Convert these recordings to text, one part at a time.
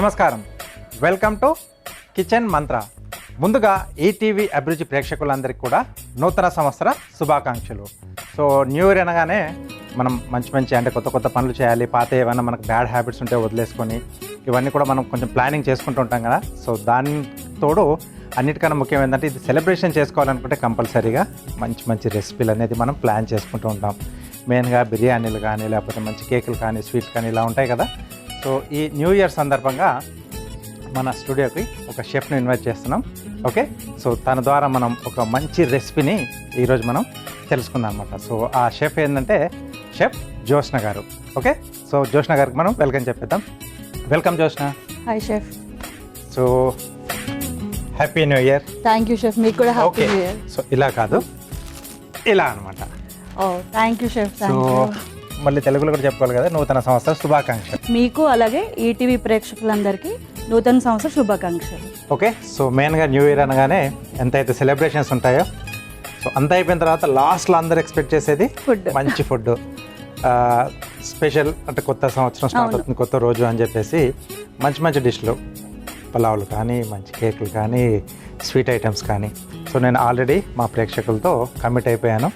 నమస్కారం, welcome to kitchen మంత్ర. ముందుగా ETV అభిరుచి ప్రేక్షకులందరికీ కూడా నూతన సంవత్సర శుభాకాంక్షలు. సో న్యూ ఇయర్ అనగానే మనం మంచి అంటే కొత్త పనులు చేయాలి, పాత ఏమైనా మనకు బ్యాడ్ హ్యాబిట్స్ ఉంటే వదిలేసుకొని ఇవన్నీ కూడా మనం కొంచెం ప్లానింగ్ చేసుకుంటూ ఉంటాం కదా. సో దాని తోడు అన్నిటికన్నా ముఖ్యం ఏంటంటే ఇది సెలబ్రేషన్ చేసుకోవాలనుకుంటే కంపల్సరీగా మంచి రెసిపీలు అనేది మనం ప్లాన్ చేసుకుంటూ ఉంటాం. మెయిన్గా బిర్యానీలు కానీ లేకపోతే మంచి కేకులు కానీ స్వీట్ కానీ ఇలా ఉంటాయి కదా. సో ఈ న్యూ ఇయర్ సందర్భంగా మన స్టూడియోకి ఒక షెఫ్ని ఇన్వైట్ చేస్తున్నాం. ఓకే, సో తన ద్వారా మనం ఒక మంచి రెసిపీని ఈరోజు మనం తెలుసుకుందాం అనమాట. సో ఆ షెఫ్ ఏంటంటే షెఫ్ జోష్న గారు. ఓకే, సో జోష్న గారికి మనం వెల్కమ్ చెప్పేద్దాం. Welcome Joshna. Hi chef. So happy new year. Thank you chef, మీకు కూడా హ్యాపీ న్యూ ఇయర్. సో ఇలా కాదు, ఇలా అనమాట. ఓ థ్యాంక్ యూ షెఫ్. సో మళ్ళీ తెలుగులో కూడా చెప్పుకోవాలి కదా, నూతన సంవత్సర శుభాకాంక్షలు. మీకు అలాగే ఈటీవీ ప్రేక్షకులందరికీ నూతన సంవత్సర శుభాకాంక్షలు. ఓకే, సో మెయిన్గా న్యూ ఇయర్ అనగానే ఎంతైతే సెలబ్రేషన్స్ ఉంటాయో, సో అంత అయిపోయిన తర్వాత లాస్ట్లో అందరూ ఎక్స్పెక్ట్ చేసేది ఫుడ్, మంచి ఫుడ్. స్పెషల్ అంటే కొత్త సంవత్సరం స్టార్ట్ అవుతుంది, కొత్త రోజు అని చెప్పేసి మంచి డిష్లు, పలావులు కానీ మంచి కేకులు కానీ స్వీట్ ఐటమ్స్ కానీ. సో నేను ఆల్రెడీ మా ప్రేక్షకులతో కమిట్ అయిపోయాను,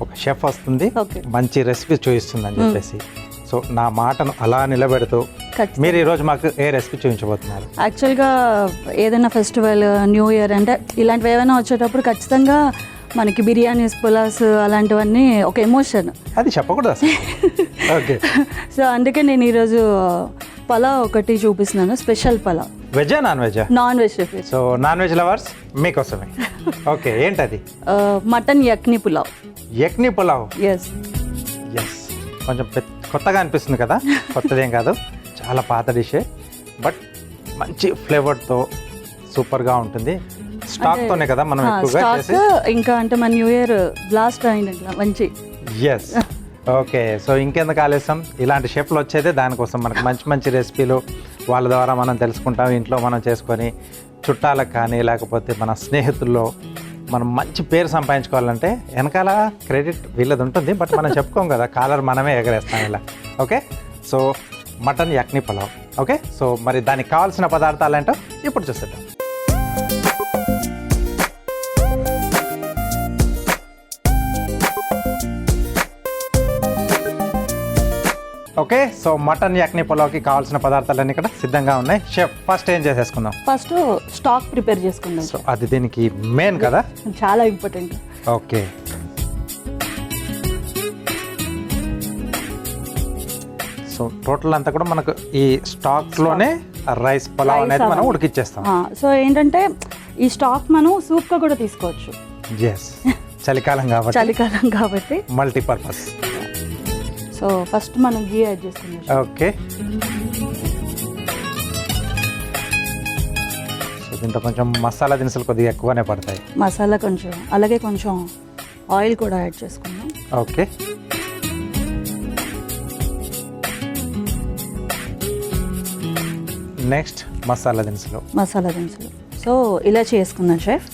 ఒక షెఫ్ వస్తుంది మంచి రెసిపీ చూపిస్తుంది అని చెప్పేసి. సో నా మాటను అలా నిలబెడుతూ మీరు ఈరోజు మాకు ఏ రెసిపీ చూపించబోతున్నారు? యాక్చువల్గా ఏదైనా ఫెస్టివల్, న్యూ ఇయర్ అంటే ఇలాంటివి ఏమైనా వచ్చేటప్పుడు ఖచ్చితంగా మనకి బిర్యానీస్, పులావ్స్ అలాంటివన్నీ ఒక ఎమోషన్. అది చెప్పకూడదు అసలు. ఓకే, సో అందుకే నేను ఈరోజు పలావ్ ఒకటి చూపిస్తున్నాను, స్పెషల్ పలావ్. వెజ్జా నాన్ వెజ్జా? Non veg chef. So non veg lovers మీకోసమే. ఓకే, ఏంటది? మటన్ యక్ని పులావ్. యక్ని పులావ్. ఎస్. కొంచెం కొత్తగా అనిపిస్తుంది కదా. కొత్తదేం కాదు, చాలా పాత డిషే, బట్ మంచి ఫ్లేవర్తో సూపర్గా ఉంటుంది. స్టాక్తోనే కదా మనం ఎక్కువగా చేసి. ఇంకా అంటే మన న్యూ ఇయర్ బ్లాస్ట్ అయింది మంచి. ఎస్. ఓకే, సో ఇంకెందుకు ఆలస్యం, ఇలాంటి షెఫ్లు వచ్చేదే దానికోసం. మనకు మంచి రెసిపీలు వాళ్ళ ద్వారా మనం తెలుసుకుంటాం, ఇంట్లో మనం చేసుకొని చుట్టాలకు కానీ లేకపోతే మన స్నేహితుల్లో మనం మంచి పేరు సంపాదించుకోవాలంటే వెనకాల క్రెడిట్ వీళ్ళది ఉంటుంది, బట్ మనం చెప్పుకోం కదా, కాలర్ మనమే ఎగరేస్తాం ఇలా. Okay, so mutton yakhni pulao. Okay, so మరి దానికి కావాల్సిన పదార్థాలు ఏంటో ఇప్పుడు చూసేద్దాం. ఓకే, సో మటన్ యక్ని పులావ్కి కావాల్సిన పదార్థాలన్నీ ఇక్కడ సిద్ధంగా ఉన్నాయి. షెఫ్, ఫస్ట్ ఏం చేసేసుకుందాం? ఫస్ట్ స్టాక్ ప్రిపేర్ చేసుకుందాం. సో అది దీనికి మెయిన్ కదా, చాలా ఇంపార్టెంట్. ఓకే, సో టోటల్ అంతా కూడా మనకు ఈ స్టాక్లోనే రైస్ పులావ్ అనేది మనం ఉడికిచ్చేస్తాం. సో ఏంటంటే ఈ స్టాక్ మనం సూప్గా కూడా తీసుకోవచ్చు. ఎస్, చలికాలం కాబట్టి మల్టీపర్పస్. సో ఫస్ట్ మనం గీ యాడ్ చేసుకుందాం. ఓకే, సో దీంట్లో కొంచెం మసాలా దినుసులు కొద్దిగా ఎక్కువనే పడతాయి. మసాలా కొంచెం, అలాగే కొంచెం ఆయిల్ కూడా యాడ్ చేసుకుందాం. ఓకే, నెక్స్ట్ మసాలా దినుసులు. సో ఇలాచీ వేసుకుందాం షెఫ్.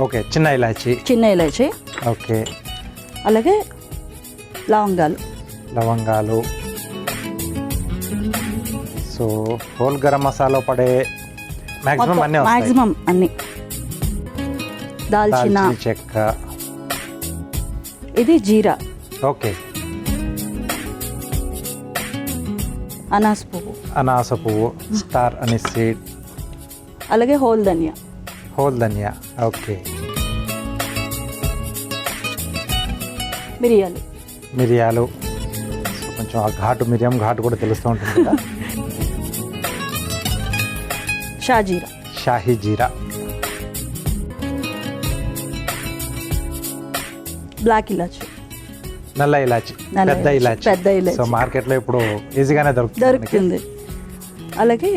ఓకే, చిన్న ఇలాచీ. ఓకే, అలాగే లవంగాలు. సో హోల్ గరం మసాలా పడే మ్యాక్సిమం అన్ని. దాల్చిన చెక్క. ఇది జీరా. ఓకే, అనాస పువ్వు, స్టార్ అనిస్ సీడ్. అలాగే హోల్ ధనియా. ఓకే, మిరియాలు. కొంచెం ఆ మిరియం ఘాటు కూడా తెలుస్తూ ఉంటుంది కదా. షాహీ జీరా. బ్లాక్ ఇలాచి. నల్ల ఇలాచి, పెద్ద ఇలాచి. సో మార్కెట్లో ఇప్పుడు ఈజీగానే దొరుకుతుంది. అలాగే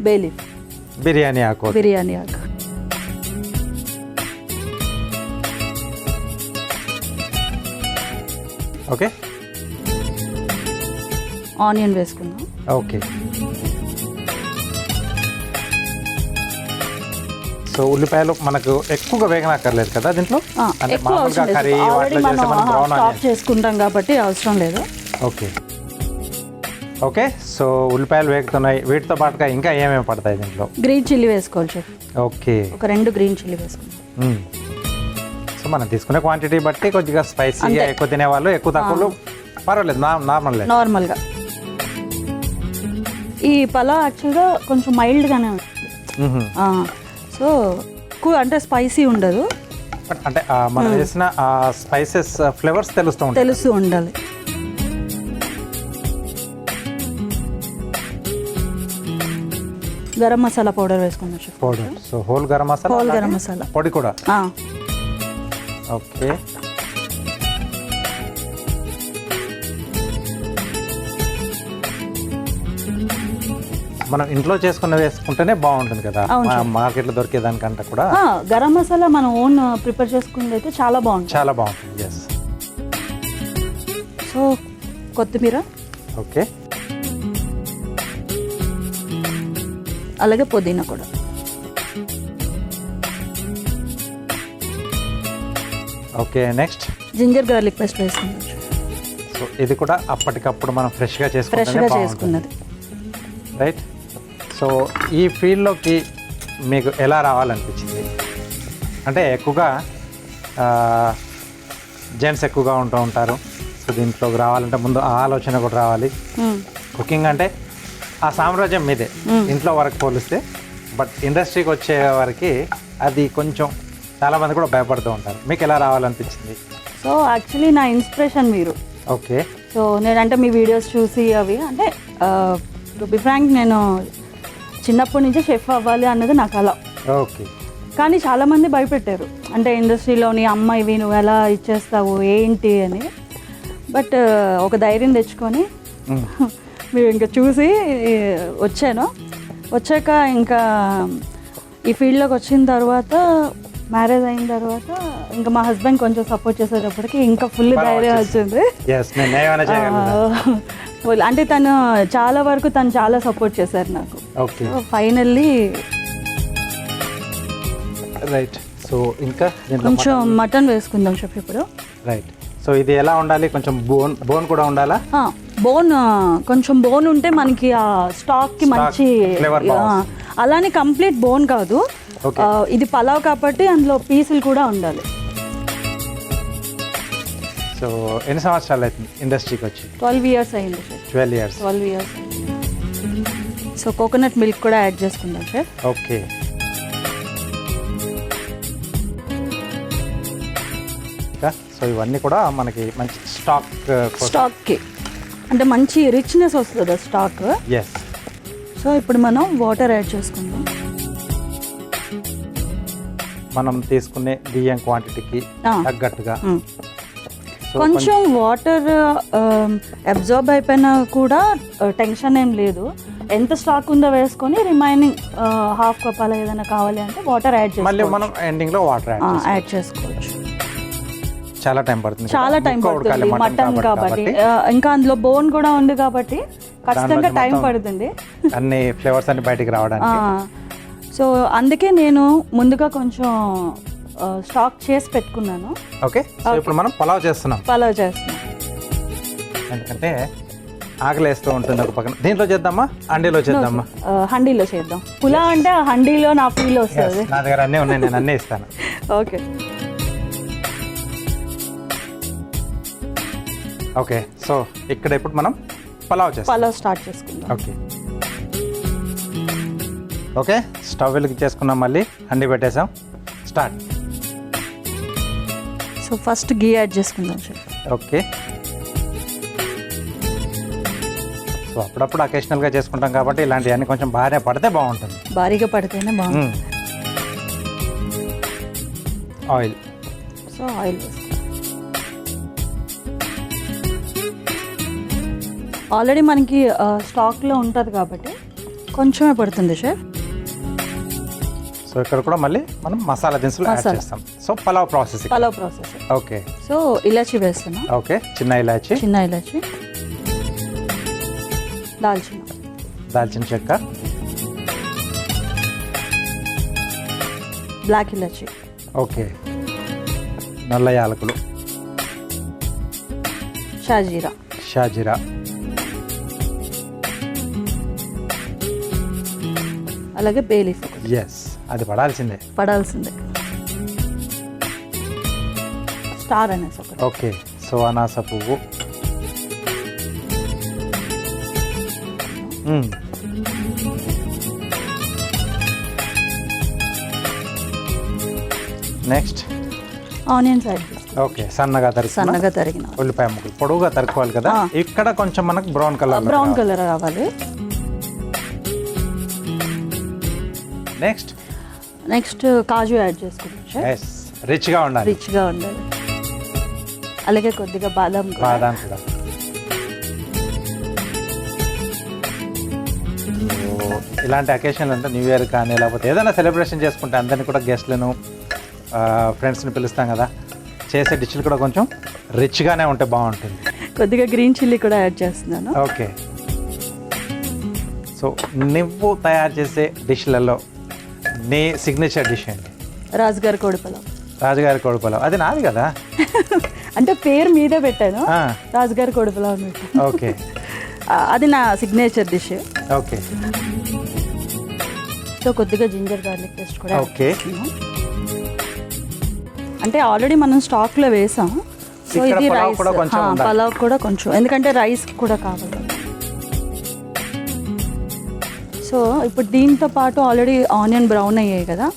బే లీఫ్, బిర్యానీ ఆకు. ఓకే, ఆనియన్ వేసుకుందాం. ఓకే, సో ఉల్లిపాయలు మనకు ఎక్కువగా వేగనక్కర్లేదు కదా దీంట్లో. చేసుకుంటాం కాబట్టి అవసరం లేదు. ఓకే, ఓకే, సో ఉల్లిపాయలు వేగుతున్నాయి. వీటితో పాటుగా ఇంకా ఏమేమి పడతాయి దీంట్లో? గ్రీన్ చిల్లీ వేసుకోవాలి షెఫ్. ఓకే, ఒక 2 గ్రీన్ చిల్లీ వేసుకుందాం. సో మనం తీసుకునే క్వాంటిటీ బట్టి కొద్దిగా స్పైసీగా ఎక్కువ తినేవాళ్ళు ఎక్కువ తక్కువలు పర్వాలేదు, నార్మల్గా. ఈ పలావ్ యాక్చువల్గా కొంచెం మైల్డ్గానే ఉంటుంది. సో ఎక్కువ అంటే స్పైసీ ఉండదు, అంటే మనం వేసిన స్పైసెస్ ఫ్లేవర్స్ తెలుస్తూ ఉండాలి. గరం మసాలా పౌడర్ వేసుకుందాం chef. Powder, so whole garam masala పొడి కూడా. ఓకే, మనం ఇంట్లో చేసుకున్న వేసుకుంటేనే బాగుంటుంది కదా, మార్కెట్లో దొరికే దానికంటే కూడా. గరం మసాలా మనం ఓన్ ప్రిపేర్ చేసుకుంది అయితే చాలా బాగుంటుంది. ఎస్. సో కొత్తిమీర, ఓకే, అలాగే పుదీనా కూడా. Okay, next ginger garlic paste వేసుకుందాం. సో ఇది కూడా అప్పటికప్పుడు మనం ఫ్రెష్గా చేసుకున్నది. రైట్. సో ఈ ఫీల్డ్లోకి మీకు ఎలా రావాలనిపించింది? అంటే ఎక్కువగా జెంట్స్ ఎక్కువగా ఉంటూ ఉంటారు. సో దీంట్లోకి రావాలంటే ముందు ఆ ఆలోచన కూడా రావాలి. కుకింగ్ అంటే ఆ సామ్రాజ్యం మీదే ఇంట్లో వరకు పోలిస్తే. బట్ ఇండస్ట్రీకి వచ్చే వరకు అది కొంచెం చాలామంది కూడా భయపడుతూ ఉంటారు. మీకు ఎలా రావాలనిపించింది? సో యాక్చువల్లీ నా ఇన్స్పిరేషన్ మీరు. ఓకే. సో నేనంటే మీ వీడియోస్ చూసి అవి అంటే టు బి ఫ్రాంక్ నేను చిన్నప్పటి నుంచి షెఫ్ అవ్వాలి అన్నది నాకు అలా. ఓకే. కానీ చాలామంది భయపెట్టారు, అంటే ఇండస్ట్రీలోని అమ్మాయివి నువ్వు ఎలా ఇచ్చేస్తావు ఏంటి అని. బట్ ఒక ధైర్యం తెచ్చుకొని మీరు ఇంకా చూసి వచ్చాక ఇంకా ఈ ఫీల్డ్లోకి వచ్చిన తర్వాత, మ్యారేజ్ అయిన తర్వాత ఇంకా మా హస్బెండ్ కొంచెం సపోర్ట్ చేసేటప్పటికి ఇంకా ఫుల్ ధైర్యం వచ్చింది. అంటే తను చాలా సపోర్ట్ చేశారు నాకు. Finally right. సో ఇంకా కొంచెం మటన్ వేసుకుందాం షెఫ్ ఇప్పుడు. రైట్. సో ఇది ఎలా ఉండాలి? కొంచెం బోన్ కూడా ఉండాలా? కొంచెం బోన్ ఉంటే మనకి ఆ స్టాక్కి మంచి, అలానే కంప్లీట్ బోన్ కాదు, ఇది పలావ్ కాబట్టి అందులో పీసులు కూడా ఉండాలి. సో ఎన్ని సంవత్సరాలు అవుతుంది ఇండస్ట్రీకి వచ్చి? 12 years అయింది sir. 12 years. So coconut milk కూడా యాడ్ చేసుకుందాం సార్. ఓకే. సో ఇవన్నీ కూడా మనకి మంచి స్టాక్కి అంటే మంచి రిచ్నెస్ వస్తుంది స్టాక్. ఎస్. సో ఇప్పుడు మనం వాటర్ యాడ్ చేసుకుందాం. మనం తీసుకునే బియ్యం క్వాంటిటీకి తగ్గట్టుగా కొంచెం వాటర్ అబ్జార్బ్ అయిపోయినా కూడా టెన్షన్ ఏం లేదు. ఎంత స్టాక్ ఉందో వేసుకొని రిమైనింగ్ హాఫ్ కప్ అలా ఏదైనా కావాలి అంటే వాటర్ యాడ్ చేసుకోవచ్చు. మళ్ళీ మనం ఎండింగ్లో వాటర్ యాడ్ చేసుకోవచ్చు. చాలా టైం పడుతుంది మటన్ కాబట్టి, ఇంకా అందులో బోన్ కూడా ఉంది కాబట్టి ఖచ్చితంగా టైం పడుతుంది అన్ని ఫ్లేవర్స్ అన్ని బయటికి రావడానికి. సో అందుకే నేను ముందుగా కొంచెం స్టాక్ చేసి పెట్టుకున్నాను. ఓకే. సో ఇప్పుడు మనం పలావ్ చేస్తున్నాం. ఎందుకంటే ఆకలి వేస్తూ ఉంటుంది ఒక పక్కన. దీంట్లో చేద్దామా హండీలో చేద్దామా? హండీలో చేద్దాం. పులావ్ అంటే హండీలో నా ఫీల్ వస్తుంది. నా దగ్గర అన్నీ ఉన్నాయి, నేను అన్నీ ఇస్తాను. ఓకే. ఓకే. సో ఇక్కడ ఇప్పుడు మనం పలావ్ స్టార్ట్ చేసుకుందాం. ఓకే. ఓకే, స్టవ్ వెలిగి చేసుకున్నాం, మళ్ళీ హండీ పెట్టేసాం, స్టార్ట్. సో ఫస్ట్ గీ యాడ్ చేసుకుందాం సార్. ఓకే. సో అప్పుడప్పుడు అకేషనల్గా చేసుకుంటాం కాబట్టి ఇలాంటివన్నీ కొంచెం బాగానే పడితే బాగుంటుంది. భారీగా పడితేనే బాగుంటుంది. ఆయిల్. సో ఆయిల్ వేసుకుందాం. ఆల్రెడీ మనకి స్టాక్లో ఉంటుంది కాబట్టి కొంచెమే పడుతుంది షెఫ్. సో ఇక్కడ కూడా మళ్ళీ మనం మసాలా దినుసులు యాడ్ చేస్తాం. So pulao process. Okay. So ఇలాచి వేస్తున్నాం. ఓకే. చిన్న ఇలాచి, దాల్చిన చెక్క, బ్లాక్ ఇలాచి, ఓకే, నల్ల యాలకులు, షాజీరా, అలాగే బే లీఫ్ ఎస్, అది పడాల్సిందే. పడాల్సిందే. స్టార్ అనేసి ఒకటి. ఓకే, సో అనాస పువ్వు. Next onions add. ఓకే, సన్నగా తరిగిన ఉల్లిపాయ ముక్కలు పొడవుగా తరుక్కోవాలి కదా. ఇక్కడ కొంచెం మనకు బ్రౌన్ కలర్ రావాలి. నెక్స్ట్ కాజు యాడ్ చేసుకుంటాం. రిచ్గా ఉండాలి. అలాగే కొద్దిగా బాదం కూడా. ఇలాంటి అకేషన్లు అంటే న్యూ ఇయర్ కానీ లేకపోతే ఏదైనా సెలబ్రేషన్ చేసుకుంటే అందరినీ కూడా గెస్ట్లను ఫ్రెండ్స్ని పిలుస్తాం కదా, చేసే డిష్లు కూడా కొంచెం రిచ్గానే ఉంటే బాగుంటుంది. కొద్దిగా గ్రీన్ చిల్లీ కూడా యాడ్ చేస్తున్నాను. ఓకే, సో నువ్వు తయారు చేసే డిష్లలో నీ సిగ్నేచర్ డిష్ ఏంటి? రాజుగారి కోడి పులావ్. అది నాది కదా. అంటే పేరు మీదే పెట్టాను, రాజుగారి కోడి పులావ్ అని పెట్టాను. ఓకే, అది నా సిగ్నేచర్ డిష్. ఓకే, సో కొద్దిగా జింజర్ గార్లిక్ పేస్ట్ కూడా. ఓకే, అంటే ఆల్రెడీ మనం స్టాక్లో వేసాం. సో ఇది రైస్ పలావ్ కూడా కొంచెం, ఎందుకంటే రైస్కి కూడా కావాలి. సో ఇప్పుడు దీంతో పాటు ఆల్రెడీ ఆనియన్ బ్రౌన్ అయ్యాయి కదా,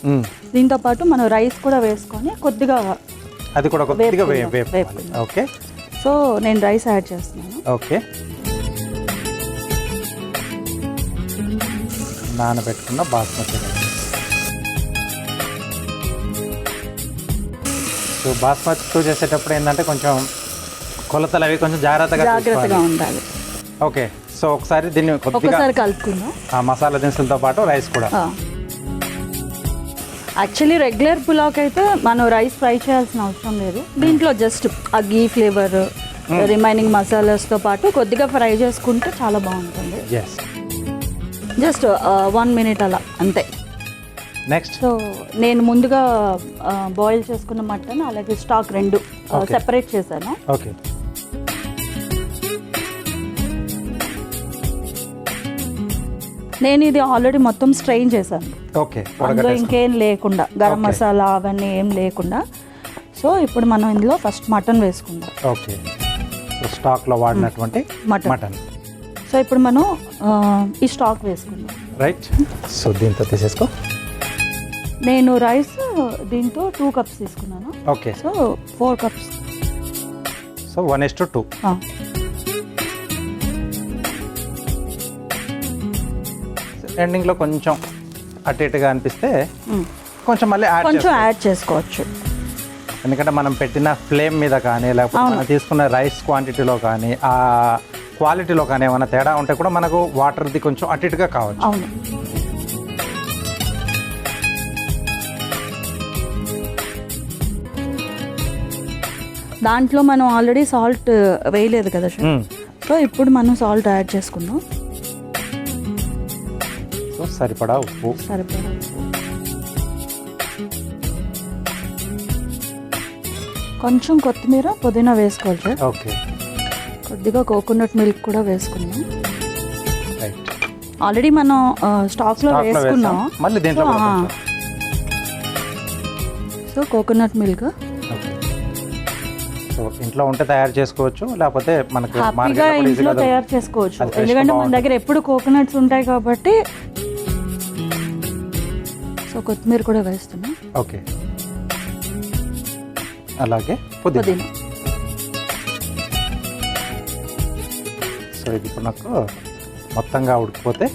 దీంతో పాటు మనం రైస్ కూడా వేసుకొని కొద్దిగా అది కూడా కొద్దిగా ఓకే. సో నేను రైస్ యాడ్ చేస్తున్నాను. ఓకే, నానబెట్టుకున్న బాస్మతి రైస్. సో బాస్మతితో చేసేటప్పుడు ఏంటంటే కొంచెం కొలతలు అవి కొంచెం జాగ్రత్తగా ఉండాలి. ఓకే, సో ఒకసారి దీన్ని కొద్దిగా కలుపుకుందాం. ఆ మసాలా దినుసులతో పాటు రైస్ కూడా. యాక్చువల్లీ రెగ్యులర్ పులావ్కి అయితే మనం రైస్ ఫ్రై చేయాల్సిన అవసరం లేదు. దీంట్లో జస్ట్ ఆ గీ ఫ్లేవర్ రిమైనింగ్ మసాలాస్తో పాటు కొద్దిగా ఫ్రై చేసుకుంటే చాలా బాగుంటుంది. జస్ట్ 1 minute అలా అంతే. నెక్స్ట్ సో నేను ముందుగా బాయిల్ చేసుకున్న మటన్ అలాగే స్టాక్ రెండు సెపరేట్ చేశాను. ఓకే, నేను ఇది ఆల్రెడీ మొత్తం స్ట్రెయిన్ చేశాను. ఓకే, అందులో ఇంకేం లేకుండా గరం మసాలా అవన్నీ ఏం లేకుండా. సో ఇప్పుడు మనం ఇందులో ఫస్ట్ మటన్ వేసుకుందాం. ఓకే, సో స్టాక్లో వాడినటువంటి మటన్. సో ఇప్పుడు మనం ఈ స్టాక్ వేసుకుందాం. రైట్, సో దీంతో తీసేసుకో. నేను రైస్ దీంతో 2 cups తీసుకున్నాను. Okay, so 4 cups. సో 1:2. ఎండింగ్లో కొంచెం అటు ఇటుగా అనిపిస్తే కొంచెం మళ్ళీ యాడ్ చేసుకోవచ్చు. ఎందుకంటే మనం పెట్టిన ఫ్లేమ్ మీద కానీ లేకపోతే మనం తీసుకున్న రైస్ క్వాంటిటీలో కానీ ఆ క్వాలిటీలో కానీ ఏమైనా తేడా ఉంటే కూడా మనకు వాటర్ది కొంచెం అటు ఇటుగా కావచ్చు. అవును, దాంట్లో మనం ఆల్రెడీ సాల్ట్ వేయలేదు కదా. సో ఇప్పుడు మనం సాల్ట్ యాడ్ చేసుకుందాం. సో సరిపడా ఉప్పు. కొంచెం కొత్తిమీర పుదీనా వేసుకోవాలి సార్. ఓకే, కొద్దిగా కోకోనట్ మిల్క్ కూడా వేసుకుందాం. ఆల్రెడీ మనం స్టాక్లో వేసుకున్నాం. మళ్ళీ దీంట్లో సో కోకోనట్ మిల్క్ సో ఇంట్లో ఉంటే తయారు చేసుకోవచ్చు, లేకపోతే మనకు హ్యాపీగా ఇంట్లో తయారు చేసుకోవచ్చు. ఎందుకంటే మన దగ్గర ఎప్పుడు కోకోనట్స్ ఉంటాయి కాబట్టి. సో కొత్తిమీర కూడా వేస్తున్నాం. ఓకే, అలాగే పుదీనా. సో ఇది ఇప్పుడు నాకు మొత్తంగా ఉడికిపోతే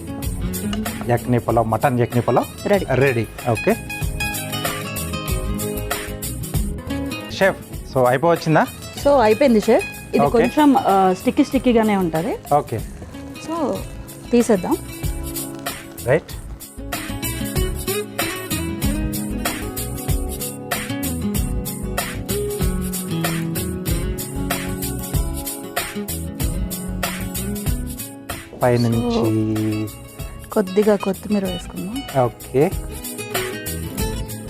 yakhni pulao, mutton yakhni pulao ready. Okay chef, so అయిపోవచ్చిందా? సో అయిపోయింది షెఫ్. ఇది కొంచెం స్టిక్కీగానే ఉంటుంది. ఓకే, సో తీసేద్దాం. రైట్, పైనుంచి కొద్దిగా కొత్తిమీర వేసుకుందాం. ఓకే,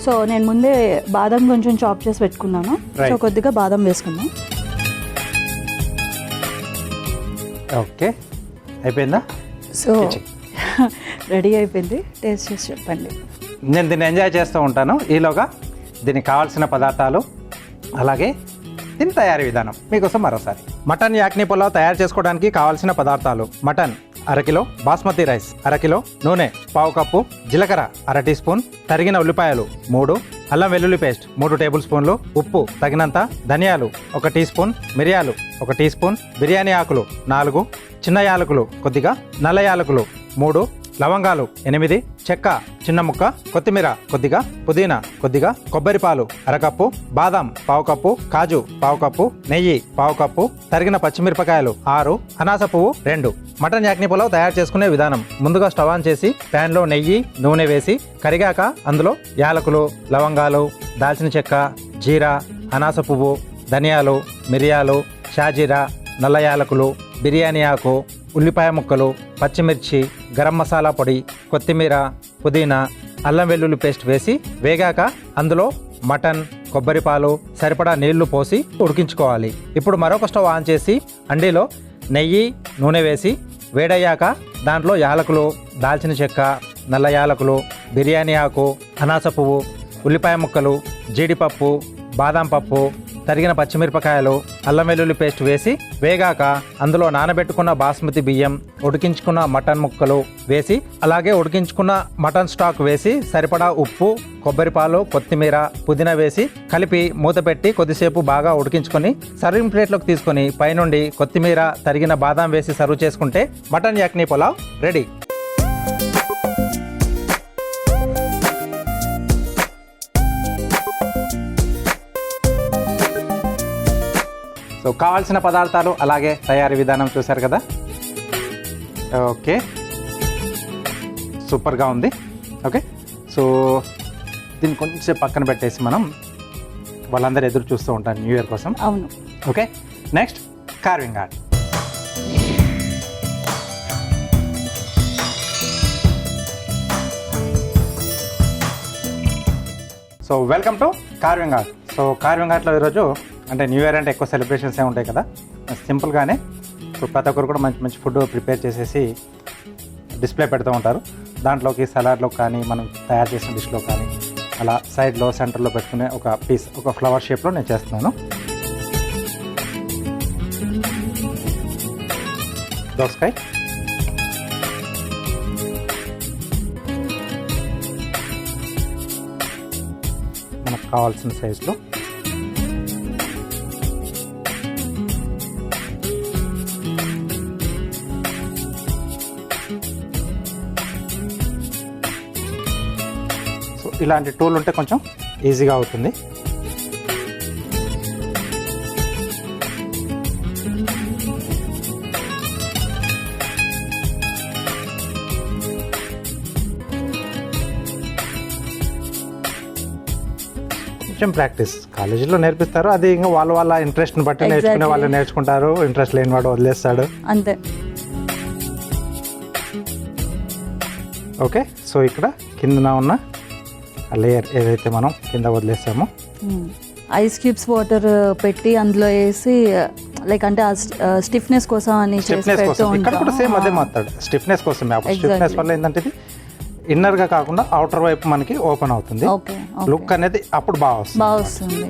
సో నేను ముందే బాదం కొంచెం చాప్ చేసి పెట్టుకున్నాను. సో కొద్దిగా బాదం వేసుకుందాం. ఓకే, అయిపోయిందా? సో రెడీ అయిపోయింది, టేస్ట్ చేసి చెప్పండి. నేను దీన్ని ఎంజాయ్ చేస్తూ ఉంటాను. ఈలోగా దీనికి కావాల్సిన పదార్థాలు అలాగే దీని తయారీ విధానం మీకోసం మరోసారి. మటన్ యాక్ని పులావ్ తయారు చేసుకోవడానికి కావాల్సిన పదార్థాలు: మటన్ అరకిలో, బాస్మతి రైస్ అరకిలో, నూనె పావు కప్పు, జీలకర్ర అర టీ స్పూన్, తరిగిన ఉల్లిపాయలు 3, అల్లం వెల్లుల్లి పేస్ట్ 3 టేబుల్ స్పూన్లు, ఉప్పు తగినంత, ధనియాలు 1 టీ స్పూన్, మిరియాలు 1 టీ స్పూన్, బిర్యానీ ఆకులు 4, చిన్న యాలకులు కొద్దిగా, నల్ల యాలకులు 3, లవంగాలు 8, చెక్క చిన్న ముక్క, కొత్తిమీర కొద్దిగా, పుదీనా కొద్దిగా, కొబ్బరి పాలు అరకప్పు, బాదం పావు కప్పు, కాజు పావు కప్పు, నెయ్యి పావు కప్పు, తరిగిన పచ్చిమిరపకాయలు 6, అనాస పువ్వు 2. మటన్ యాక్ని పులావ్ తయారు చేసుకునే విధానం: ముందుగా స్టవ్ ఆన్ చేసి ప్యాన్లో నెయ్యి నూనె వేసి కరిగాక అందులో యాలకులు, లవంగాలు, దాల్చిన చెక్క, జీరా, అనాస పువ్వు, ధనియాలు, మిరియాలు, షాజీరా, నల్ల యాలకులు, బిర్యానీ ఆకు, ఉల్లిపాయ ముక్కలు, పచ్చిమిర్చి, గరం మసాలా పొడి, కొత్తిమీర, పుదీనా, అల్లం వెల్లుల్లి పేస్ట్ వేసి వేగాక అందులో మటన్, కొబ్బరి పాలు, సరిపడా నీళ్లు పోసి ఉడికించుకోవాలి. ఇప్పుడు మరొక స్టవ్ ఆన్ చేసి అండీలో నెయ్యి నూనె వేసి వేడయ్యాక దాంట్లో యాలకులు, దాల్చిన చెక్క, నల్ల యాలకులు, బిర్యానీ ఆకు, అనాస పువ్వు, ఉల్లిపాయ ముక్కలు, జీడిపప్పు, బాదం పప్పు, తరిగిన పచ్చిమిరపకాయలు, అల్లం వెల్లుల్లి పేస్ట్ వేసి వేగాక అందులో నానబెట్టుకున్న బాస్మతి బియ్యం, ఉడికించుకున్న మటన్ ముక్కలు వేసి అలాగే ఉడికించుకున్న మటన్ స్టాక్ వేసి సరిపడా ఉప్పు, కొబ్బరి పాలు, కొత్తిమీర, పుదీనా వేసి కలిపి మూత పెట్టి కొద్దిసేపు బాగా ఉడికించుకొని సర్వింగ్ ప్లేట్లోకి తీసుకొని పైనుండి కొత్తిమీర, తరిగిన బాదం వేసి సర్వ్ చేసుకుంటే mutton yakhni pulao ready. So కావాల్సిన పదార్థాలు అలాగే తయారీ విధానం చూశారు కదా. ఓకే, సూపర్గా ఉంది. ఓకే, సో దీన్ని కొంచెం పక్కన పెట్టేసి మనం వాళ్ళందరూ ఎదురు చూస్తూ ఉంటారు న్యూ ఇయర్ కోసం. అవును. Okay, next carving art. So welcome to carving art. So carving ఆర్ట్లో ఈరోజు అంటే న్యూ ఇయర్ అంటే ఎక్కువ సెలబ్రేషన్స్ ఏ ఉంటాయి కదా, సింపుల్గానే సో ప్రతి ఒక్కరు కూడా మంచి మంచి ఫుడ్ ప్రిపేర్ చేసేసి డిస్ప్లే పెడుతూ ఉంటారు. దాంట్లోకి సలాడ్లో కానీ మనం తయారు చేసిన డిష్లో కానీ అలా సైడ్లో సెంటర్లో పెట్టుకునే ఒక పీస్, ఒక ఫ్లవర్ షేప్లో నేను చేస్తున్నాను. దోసకాయ, మనకు కావాల్సిన సైజులో ఇలాంటి టూల్ ఉంటే కొంచెం ఈజీగా అవుతుంది. కొంచెం ప్రాక్టీస్ కాలేజీలో నేర్పిస్తారు, అది ఇంకా వాళ్ళ ఇంట్రెస్ట్ని బట్టి నేర్చుకునే వాళ్ళు నేర్చుకుంటారు, ఇంట్రెస్ట్ లేని వాడు వదిలేస్తాడు అంతే. ఓకే, సో ఇక్కడ కిందన ఉన్న ఆ లేయర్ ఏదైతే మనం కింద వదిలేసామో ఐస్ క్యూబ్స్ వాటర్ పెట్టి అందులో వేసి లైక్ అంటే స్టిఫ్నెస్ కోసం అని స్టిఫ్నెస్ కోసం ఇక్కడ కూడా సేమ్ అదే మాట్లాడు, స్టిఫ్నెస్ కోసమే. స్టిఫ్నెస్ వల్ల ఏంటంటే ఇది ఇన్నర్గా కాకుండా అవుటర్ వైపు మనకి ఓపెన్ అవుతుంది, లుక్ అనేది అప్పుడు బాగా వస్తుంది.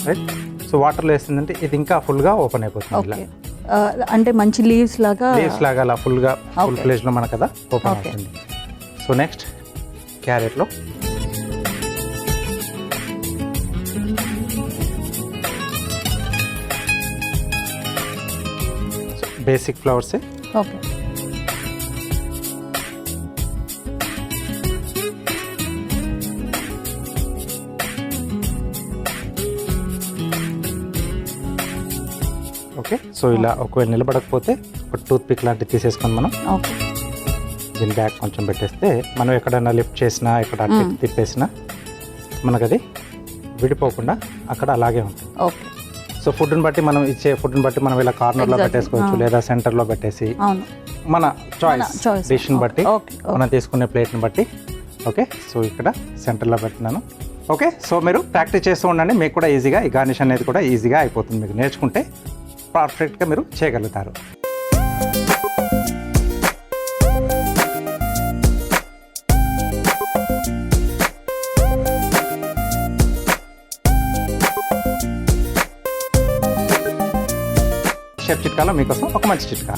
రైట్, సో వాటర్లో వేసిందంటే ఇది ఇంకా ఫుల్గా ఓపెన్ అయిపోతుంది. ఇలా అంటే మంచి లీవ్స్ లాగా అలా ఫుల్ ప్లేస్లో మనకు కదా ఓపెన్ అవుతుంది. సో నెక్స్ట్ క్యారెట్లో బేసిక్ ఫ్లవర్సే. ఓకే, ఓకే, సో ఇలా ఒకవేళ నిలబడకపోతే ఒక టూత్ పిక్ లాంటివి తీసేసుకొని మనం దీని బ్యాక్ కొంచెం పెట్టేస్తే మనం ఎక్కడైనా లిఫ్ట్ చేసినా ఎక్కడ అటు తిప్పేసినా మనకు అది విడిపోకుండా అక్కడ అలాగే ఉంటుంది. ఓకే, సో ఫుడ్ని బట్టి మనం ఇచ్చే ఫుడ్ని బట్టి మనం ఇలా కార్నర్లో పెట్టేసుకోవచ్చు లేదా సెంటర్లో పెట్టేసి మన చాయిస్ డిష్ని బట్టి మనం తీసుకునే ప్లేట్ని బట్టి. ఓకే, సో ఇక్కడ సెంటర్లో పెడుతున్నాను. ఓకే, సో మీరు ప్రాక్టీస్ చేస్తూ ఉండండి, మీకు కూడా ఈజీగా ఈ గార్నిష్ అనేది కూడా ఈజీగా అయిపోతుంది. మీకు నేర్చుకుంటే పర్ఫెక్ట్గా మీరు చేయగలుగుతారు. షెఫ్ చిట్కాలో మీకోసం ఒక మంచి చిట్కా.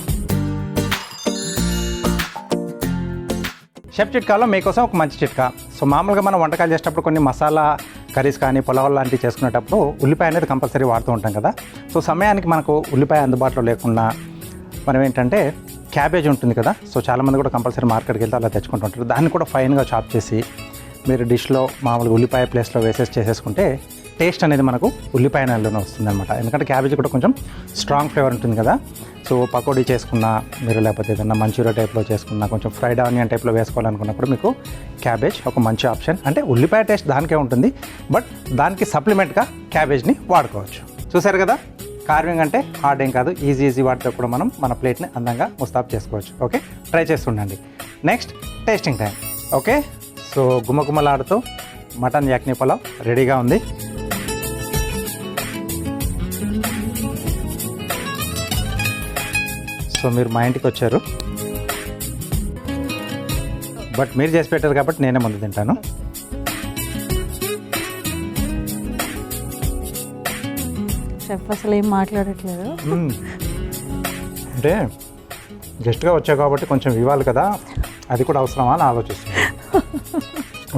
షెఫ్ చిట్కాలో మీకోసం ఒక మంచి చిట్కా. సో మామూలుగా మనం వంటకాలు చేసేటప్పుడు కొన్ని మసాలా కర్రీస్ కానీ పులావులు లాంటివి చేసుకునేటప్పుడు ఉల్లిపాయ అనేది కంపల్సరీ వాడుతూ ఉంటాం కదా. సో సమయానికి మనకు ఉల్లిపాయ అందుబాటులో లేకుండా మనం ఏంటంటే క్యాబేజ్ ఉంటుంది కదా. సో చాలామంది కూడా కంపల్సరీ మార్కెట్కి వెళ్తే అలా తెచ్చుకుంటూ ఉంటారు. దాన్ని కూడా ఫైన్గా చాప్ చేసి మీరు డిష్లో మామూలుగా ఉల్లిపాయ ప్లేస్లో చేసేసుకుంటే టేస్ట్ అనేది మనకు ఉల్లిపాయ నెలలోనే వస్తుంది అనమాట. ఎందుకంటే క్యాబేజ్ కూడా కొంచెం స్ట్రాంగ్ ఫ్లేవర్ ఉంటుంది కదా. సో పకోడీ చేసుకున్నా మీరు, లేకపోతే ఏదన్నా మంచూరియా టైప్లో చేసుకున్నా, కొంచెం ఫ్రైడ్ ఆనియన్ టైప్లో వేసుకోవాలనుకున్నప్పుడు మీకు క్యాబేజ్ ఒక మంచి ఆప్షన్. అంటే ఉల్లిపాయ టేస్ట్ దానికే ఉంటుంది, బట్ దానికి సప్లిమెంట్గా క్యాబేజ్ని వాడుకోవచ్చు. చూసారు కదా, కార్వింగ్ అంటే హార్డ్ ఏం కాదు, ఈజీ వాటితో కూడా మనం మన ప్లేట్ని అందంగా ముస్తాబ్ చేసుకోవచ్చు. ఓకే, ట్రై చేస్తుండండి. Next tasting time. Okay, so గుమగుమలాడుతూ మటన్ యాక్ని పులావ్ రెడీగా ఉంది. సో మీరు మా ఇంటికి వచ్చారు, బట్ మీరు చేసి పెట్టారు కాబట్టి నేనే ముందు తింటాను. షెఫ్ అసలు ఏం మాట్లాడట్లేదు. అంటే గెస్ట్గా వచ్చావు కాబట్టి కొంచెం ఇవ్వాలి కదా, అది కూడా అవసరమా అని ఆలోచిస్తున్నాను.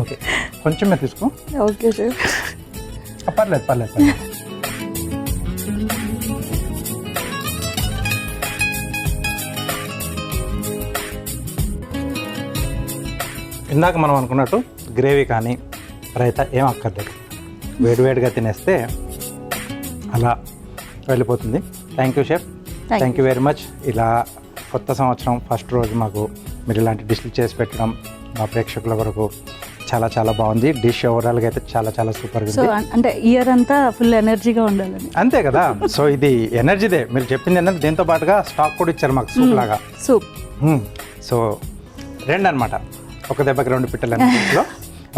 ఓకే, కొంచెం మీరు తీసుకో. Okay chef. పర్లేదు. ఇందాక మనం అనుకున్నట్టు గ్రేవీ కానీ రైతా ఏం అక్కర్లేదు, వేడివేడిగా తినేస్తే అలా వెళ్ళిపోతుంది. Thank you chef, thank you very much. ఇలా కొత్త సంవత్సరం ఫస్ట్ రోజు మాకు మీరు ఇలాంటి డిష్లు చేసి పెట్టడం మా ప్రేక్షకుల వరకు చాలా బాగుంది. డిష్ ఓవరాల్గా అయితే చాలా సూపర్గా సో ఉంది. అంటే ఇయర్ అంతా ఫుల్ ఎనర్జీగా ఉండాలని. అంతే కదా. సో ఇది ఎనర్జీదే, మీరు చెప్పింది ఏంటంటే దీంతో పాటుగా స్టాక్ కూడా ఇచ్చారు మాకు, సూప్ లాగా. సూప్. సో రెండు అనమాట, ఒక దెబ్బకి రెండు పిట్టలు అన్నింటిలో.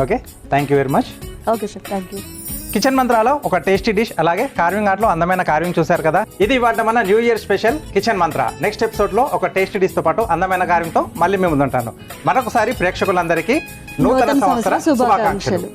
Okay, thank you very much. Okay chef, thank you. Kitchen మంత్రాలో ఒక టేస్టీ డిష్, అలాగే కార్వింగ్ ఆర్ట్లో అందమైన కార్వింగ్ చూశారు కదా. ఇది ఇవాళ మన new year special kitchen Mantra. Next ఎపిసోడ్లో ఒక టేస్టీ డిష్తో పాటు అందమైన కార్వింగ్తో మళ్ళీ మేము ముందుంటాను. మరొకసారి ప్రేక్షకులందరికీ నూతన సంవత్సర శుభాకాంక్షలు.